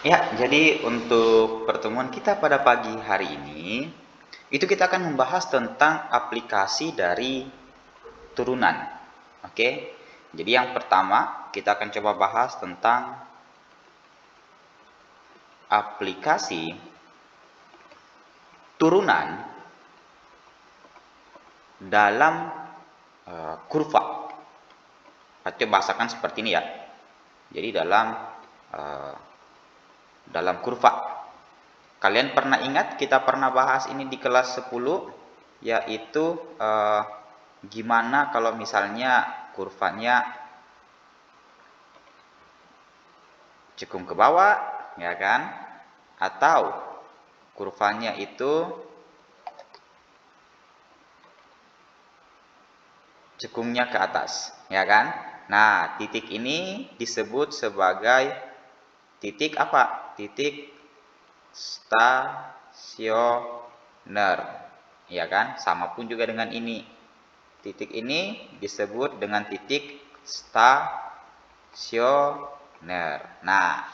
Ya, jadi untuk pertemuan kita pada pagi hari ini, itu kita akan membahas tentang aplikasi dari turunan. Oke, jadi yang pertama kita akan coba bahas tentang aplikasi turunan dalam kurva. Atau bahasakan seperti ini ya. Jadi eh, dalam kurva. Kalian pernah ingat kita pernah bahas ini di kelas 10, yaitu gimana kalau misalnya kurvanya cekung ke bawah, ya kan? Atau kurvanya itu cekungnya ke atas, ya kan? Nah, titik ini disebut sebagai titik apa? Titik stasioner, ya kan? Sama pun juga dengan ini. Titik ini disebut dengan titik stasioner. Nah,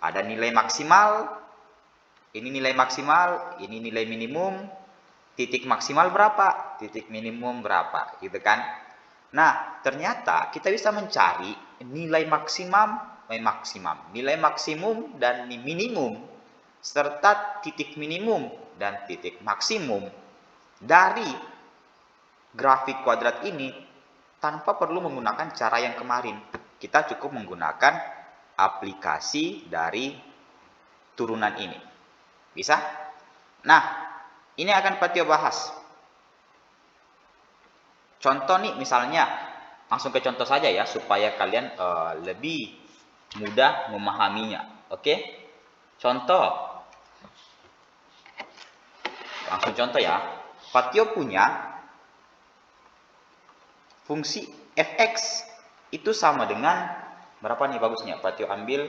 ada nilai maksimal, ini nilai maksimal, ini nilai minimum. Titik maksimal berapa? Titik minimum berapa? Gitu kan? Nah, ternyata kita bisa mencari nilai nilai maksimum dan minimum serta titik minimum dan titik maksimum dari grafik kuadrat ini tanpa perlu menggunakan cara yang kemarin. Kita cukup menggunakan aplikasi dari turunan ini. Bisa? Nah, ini akan Patio bahas. Contoh nih misalnya, langsung ke contoh saja ya supaya kalian lebih mudah memahaminya. Oke? Contoh, langsung contoh ya. Patio punya fungsi fx itu sama dengan berapa nih bagusnya? Patio ambil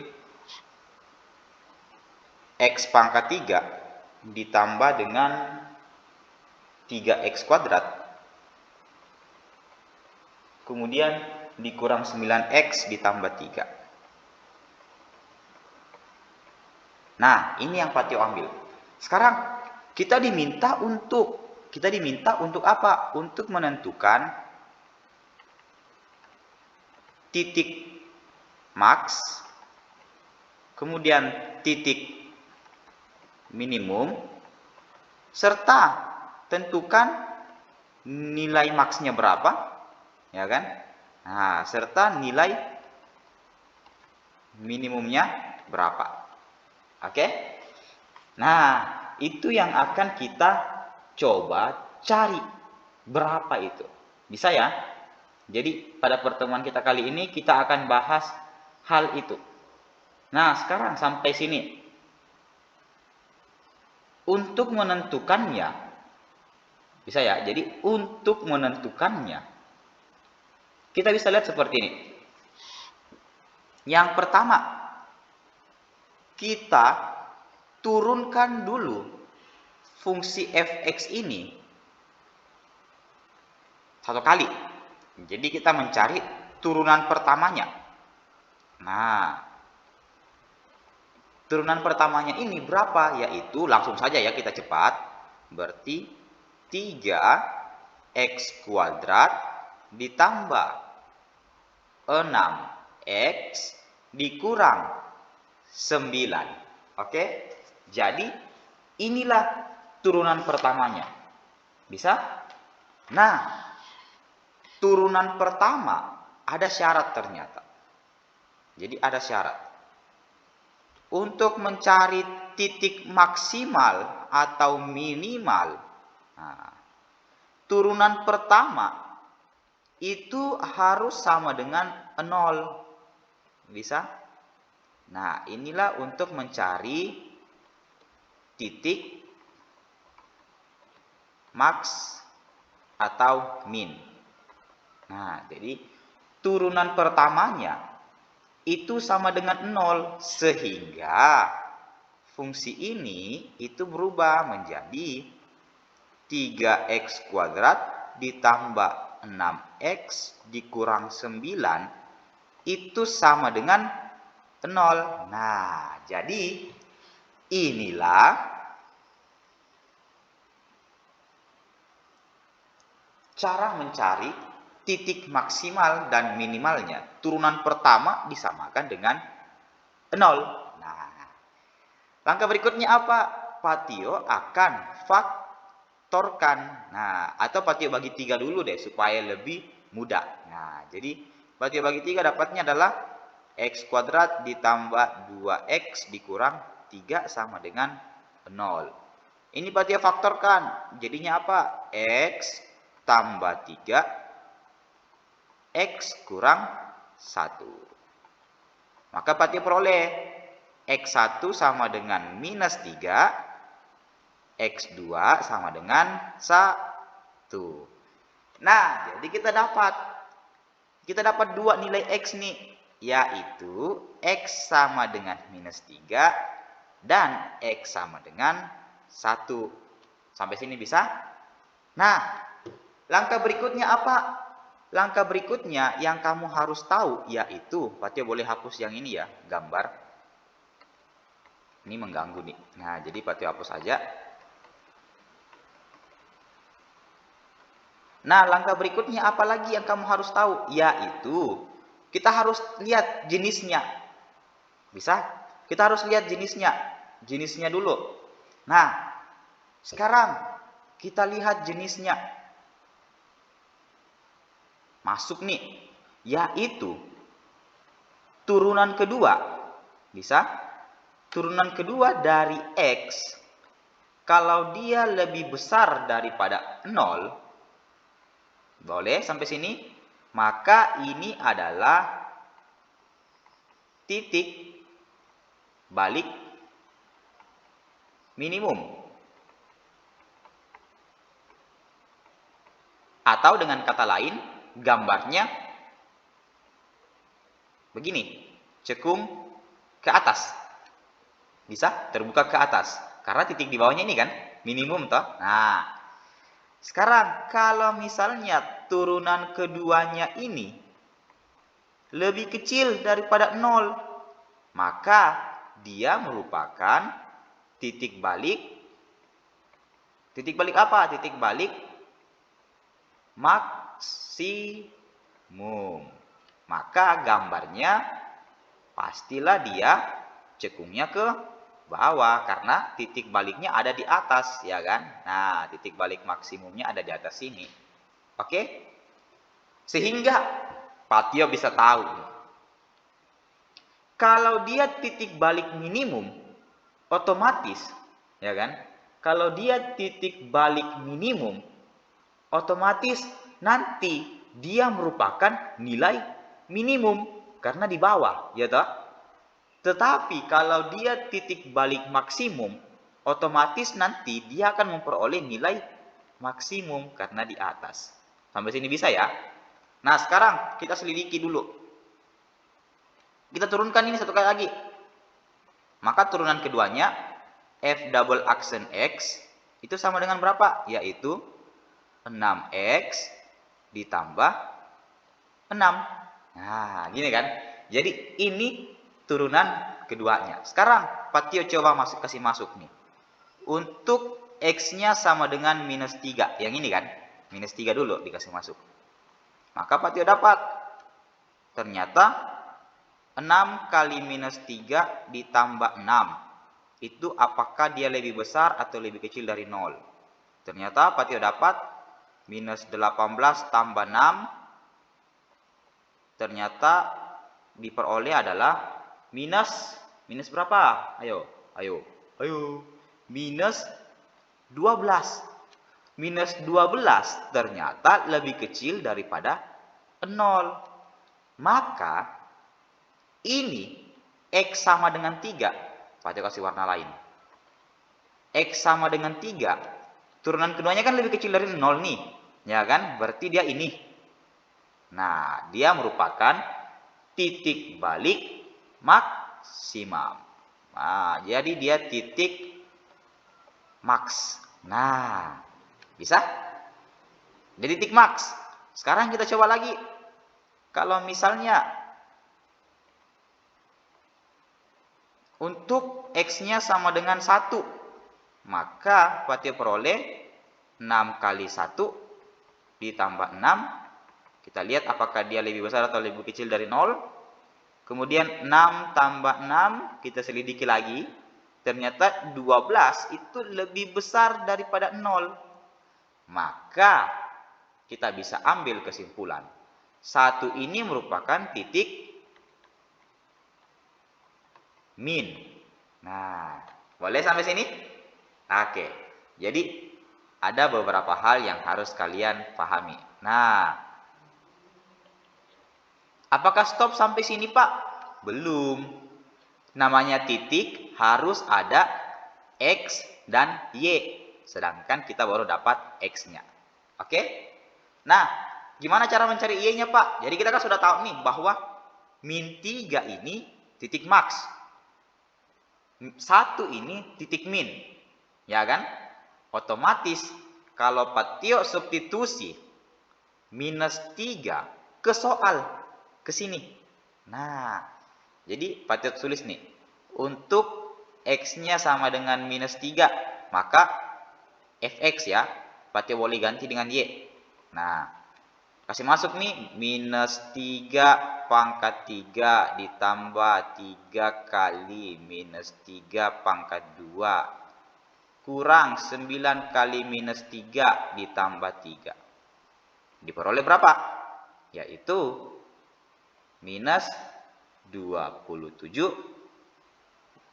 x pangkat 3 ditambah dengan 3x kuadrat kemudian dikurang 9x ditambah 3. Nah, ini yang Patio ambil. Sekarang kita diminta untuk apa? Untuk menentukan titik max, kemudian titik minimum, serta tentukan nilai max-nya berapa, ya kan? Nah, serta nilai minimumnya berapa. Oke? Nah, itu yang akan kita coba cari. Berapa itu? Bisa ya? Jadi, pada pertemuan kita kali ini kita akan bahas hal itu. Nah, sekarang sampai sini. Untuk menentukannya, bisa ya? Jadi, untuk menentukannya, kita bisa lihat seperti ini. Yang pertama, kita turunkan dulu fungsi fx ini satu kali. Jadi kita mencari turunan pertamanya. Nah, turunan pertamanya ini berapa? Yaitu langsung saja ya kita cepat. Berarti 3x kuadrat ditambah 6x dikurang 9. Oke? Jadi inilah turunan pertamanya. Bisa? Nah, turunan pertama ada syarat ternyata. Jadi ada syarat. Untuk mencari titik maksimal atau minimal, nah, turunan pertama itu harus sama dengan 0. Bisa? Nah, inilah untuk mencari titik max atau min. Nah, jadi turunan pertamanya itu sama dengan 0 sehingga fungsi ini itu berubah menjadi 3x kuadrat ditambah 6x dikurang 9 itu sama dengan 0. Nah, jadi inilah cara mencari titik maksimal dan minimalnya. Turunan pertama disamakan dengan 0. Nah, langkah berikutnya apa? Patio akan faktorkan. Nah, atau Patio bagi 3 dulu deh supaya lebih mudah. Nah, jadi Patio bagi 3 dapatnya adalah x kuadrat ditambah 2x dikurang 3 sama dengan 0. Ini Patio faktorkan. Jadinya apa? X tambah 3 x kurang 1. Maka Patio peroleh x1 sama dengan minus 3, x2 sama dengan 1. Nah, jadi kita dapat dua nilai x nih, yaitu x sama dengan minus 3 dan x sama dengan 1. Sampai sini bisa? Nah, langkah berikutnya apa? Langkah berikutnya yang kamu harus tahu yaitu, Patio boleh hapus yang ini ya, gambar. Ini mengganggu nih. Nah, jadi Patio hapus aja. Nah, langkah berikutnya apa lagi yang kamu harus tahu? Yaitu, kita harus lihat jenisnya. Bisa? Kita harus lihat jenisnya. Jenisnya dulu. Nah, sekarang kita lihat jenisnya. Masuk nih, yaitu turunan kedua. Bisa? Turunan kedua dari x, kalau dia lebih besar daripada 0, boleh sampai sini? Maka ini adalah titik balik minimum. Atau dengan kata lain, gambarnya begini, cekung ke atas. Bisa terbuka ke atas. Karena titik di bawahnya ini kan minimum toh. Nah, sekarang kalau misalnya turunan keduanya ini lebih kecil daripada 0, maka dia merupakan titik balik apa? Titik balik maksimum. Maka gambarnya pastilah dia cekungnya ke bawah karena titik baliknya ada di atas, ya kan? Nah, titik balik maksimumnya ada di atas sini. Oke? Sehingga Patio bisa tahu kalau dia titik balik minimum, otomatis, ya kan? Kalau dia titik balik minimum, otomatis nanti dia merupakan nilai minimum karena di bawah, ya toh? Tetapi kalau dia titik balik maksimum, otomatis nanti dia akan memperoleh nilai maksimum karena di atas. Sampai sini bisa ya? Nah, sekarang kita selidiki dulu. Kita turunkan ini satu kali lagi. Maka turunan keduanya, f double aksen x, itu sama dengan berapa? Yaitu 6x ditambah 6. Nah, gini kan? Jadi ini turunan keduanya. Sekarang Patio coba kasih masuk nih. Untuk x-nya sama dengan minus 3. Yang ini kan? Minus 3 dulu dikasih masuk. Maka Patio dapat. Ternyata 6 kali minus 3 ditambah 6. Itu apakah dia lebih besar atau lebih kecil dari 0? Ternyata Patio dapat minus 18 tambah 6. Ternyata diperoleh adalah minus berapa? Ayo. Minus 12. Minus 12 ternyata lebih kecil daripada 0. Maka ini x sama dengan 3. Patio kasih warna lain. X sama dengan 3. Turunan keduanya kan lebih kecil dari 0 nih. Ya kan? Berarti dia ini. Nah, dia merupakan titik balik maksimum. Nah, jadi dia titik max. Nah, bisa? Jadi titik max. Sekarang kita coba lagi. Kalau misalnya Untuk X-nya sama dengan 1, maka Patio peroleh 6 kali 1 ditambah 6. Kita lihat apakah dia lebih besar atau lebih kecil dari 0. Kemudian 6 tambah 6, kita selidiki lagi. Ternyata 12 itu lebih besar daripada 0. Maka kita bisa ambil kesimpulan. 1 ini merupakan titik min. Nah, boleh sampai sini? Oke. Jadi ada beberapa hal yang harus kalian pahami. Nah, apakah stop sampai sini, Pak? Belum. Namanya titik harus ada X dan Y. Sedangkan kita baru dapat X-nya. Oke? Nah, gimana cara mencari Y-nya, Pak? Jadi kita kan sudah tahu nih bahwa min 3 ini titik max. 1 ini titik min. Ya kan? Otomatis kalau Patio substitusi minus 3 ke soal ke sini. Nah, jadi Patio tulis nih. Untuk X-nya sama dengan minus 3, maka Fx ya, Patio boleh ganti dengan Y. Nah, kasih masuk nih, minus 3 pangkat 3 ditambah 3 kali minus 3 pangkat 2 kurang 9 kali minus 3 ditambah 3. Diperoleh berapa? Yaitu minus 27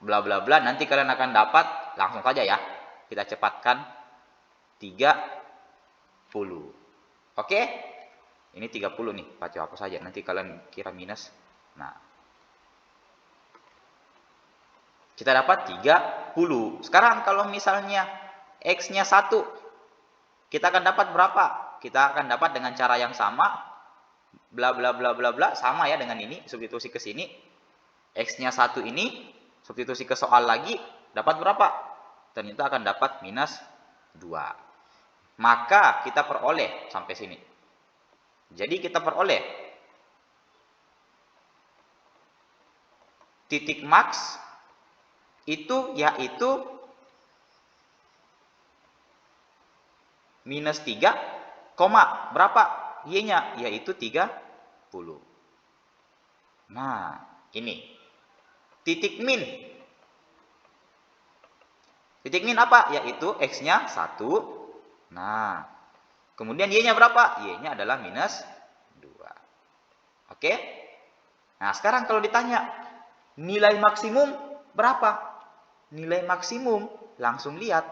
bla bla bla. Nanti kalian akan dapat, langsung saja ya, kita cepatkan, 30. Oke? Ini 30 nih, Patio hapus saja, nanti kalian kira minus. Nah, kita dapat 30. Sekarang kalau misalnya X-nya 1, kita akan dapat berapa? Kita akan dapat dengan cara yang sama, bla bla bla bla bla, sama ya dengan ini, substitusi ke sini. X-nya 1 ini, substitusi ke soal lagi, dapat berapa? Ternyata akan dapat minus 2. Maka kita peroleh sampai sini. Jadi kita peroleh titik max itu yaitu minus 3, koma berapa? Y-nya yaitu 30. Nah, ini titik min. Titik min apa? Yaitu X-nya 1. Nah, kemudian Y-nya berapa? Y-nya adalah minus 2. Oke? Nah, sekarang kalau ditanya, nilai maksimum berapa? Nilai maksimum, langsung lihat.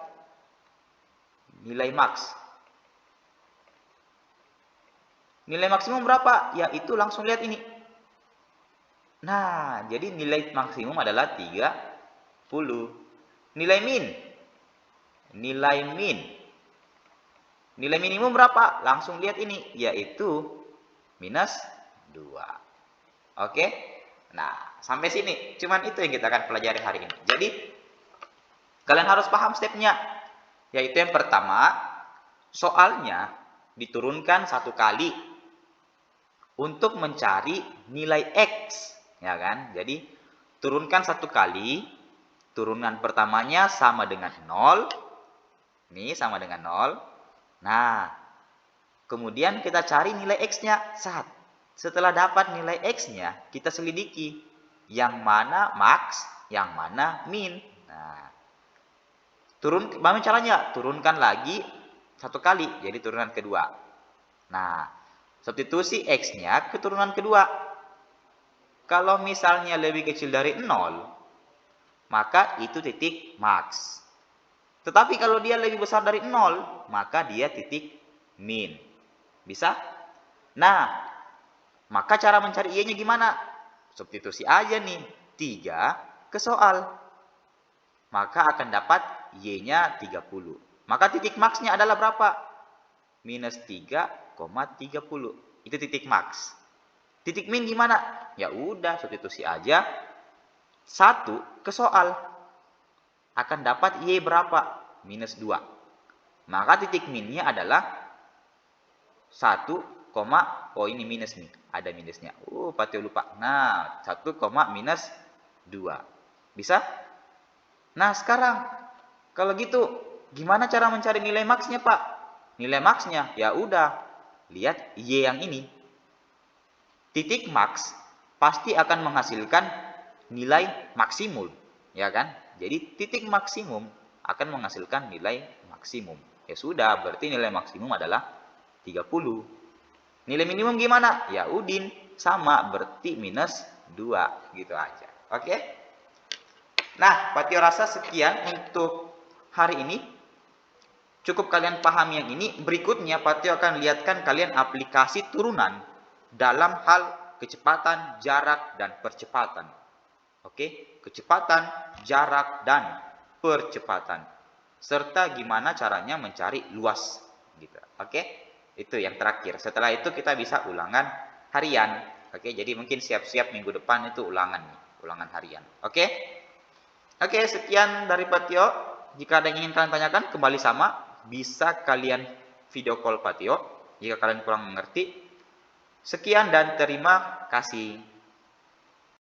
Nilai max. Nilai maksimum berapa? Yaitu langsung lihat ini. Nah, jadi nilai maksimum adalah 30. Nilai min. Nilai min. Nilai minimum berapa? Langsung lihat ini, yaitu minus 2. Oke? Nah, sampai sini. Cuman itu yang kita akan pelajari hari ini. Jadi, kalian harus paham stepnya. Yaitu yang pertama, soalnya diturunkan 1 kali untuk mencari nilai X. Ya kan? Jadi, turunkan 1 kali. Turunan pertamanya sama dengan 0. Ini sama dengan 0. Nah, kemudian kita cari nilai X-nya. Setelah dapat nilai X-nya, kita selidiki yang mana max, yang mana min. Nah, bagaimana caranya? Turunkan lagi 1 kali, jadi turunan kedua. Nah, substitusi X-nya ke turunan kedua. Kalau misalnya lebih kecil dari 0, maka itu titik max. Tetapi kalau dia lebih besar dari 0, maka dia titik min. Bisa? Nah, maka cara mencari Y-nya gimana? Substitusi aja nih, 3 ke soal. Maka akan dapat Y-nya 30. Maka titik max-nya adalah berapa? Minus 3,30. Itu titik max. Titik min gimana? Ya udah, substitusi aja 1 ke soal. Akan dapat Y berapa? Minus 2. Maka titik minnya adalah 1, oh ini minus nih. Ada minusnya. Patio lupa. Nah, 1, minus 2. Bisa? Nah, sekarang kalau gitu gimana cara mencari nilai maksnya, Pak? Nilai maksnya ya udah, lihat Y yang ini. Titik maks pasti akan menghasilkan nilai maksimum, ya kan? Jadi titik maksimum akan menghasilkan nilai maksimum. Ya sudah, berarti nilai maksimum adalah 30. Nilai minimum gimana? Ya udin, sama, berarti minus 2, gitu aja. Oke? Nah, Patio rasa sekian untuk hari ini. Cukup kalian pahami yang ini. Berikutnya Patio akan lihatkan kalian aplikasi turunan dalam hal kecepatan, jarak, dan percepatan. Oke, kecepatan, jarak, dan percepatan. Serta gimana caranya mencari luas. Gitu. Oke, itu yang terakhir. Setelah itu kita bisa ulangan harian. Oke, jadi mungkin siap-siap minggu depan itu ulangan nih, ulangan harian. Oke, oke, sekian dari Patio. Jika ada yang ingin kalian tanyakan, kembali sama. Bisa kalian video call Patio jika kalian kurang mengerti. Sekian dan terima kasih.